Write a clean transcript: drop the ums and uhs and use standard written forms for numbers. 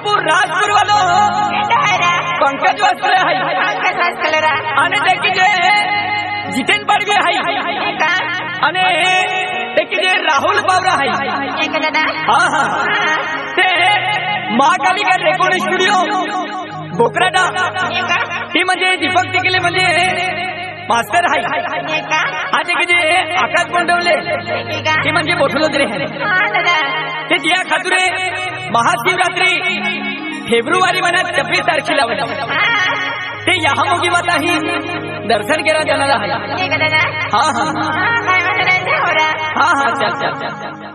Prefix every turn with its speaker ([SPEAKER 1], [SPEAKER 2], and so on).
[SPEAKER 1] अबू राजपुर वालो पंकज वस्त्र है आणि देखी जे जितेन पाडवी आहे आणि देखी जे राहुल बावरा आहे हा हा ते महाकालिका रेकॉर्ड स्टुडिओ बोकराडा ती म्हणजे दीपक तिकले म्हणजे मास्टर आहे आज एक जे आकाश गोंडवले ते म्हणजे बोठलोदरे ते दिया खातुरे महाशिवरात्री फेब्रुवारी महिन्यात 26 तारखेला होते ते यहामोगी माताही दर्शन केला जाणार आहे हा हा हा हा चल चल चल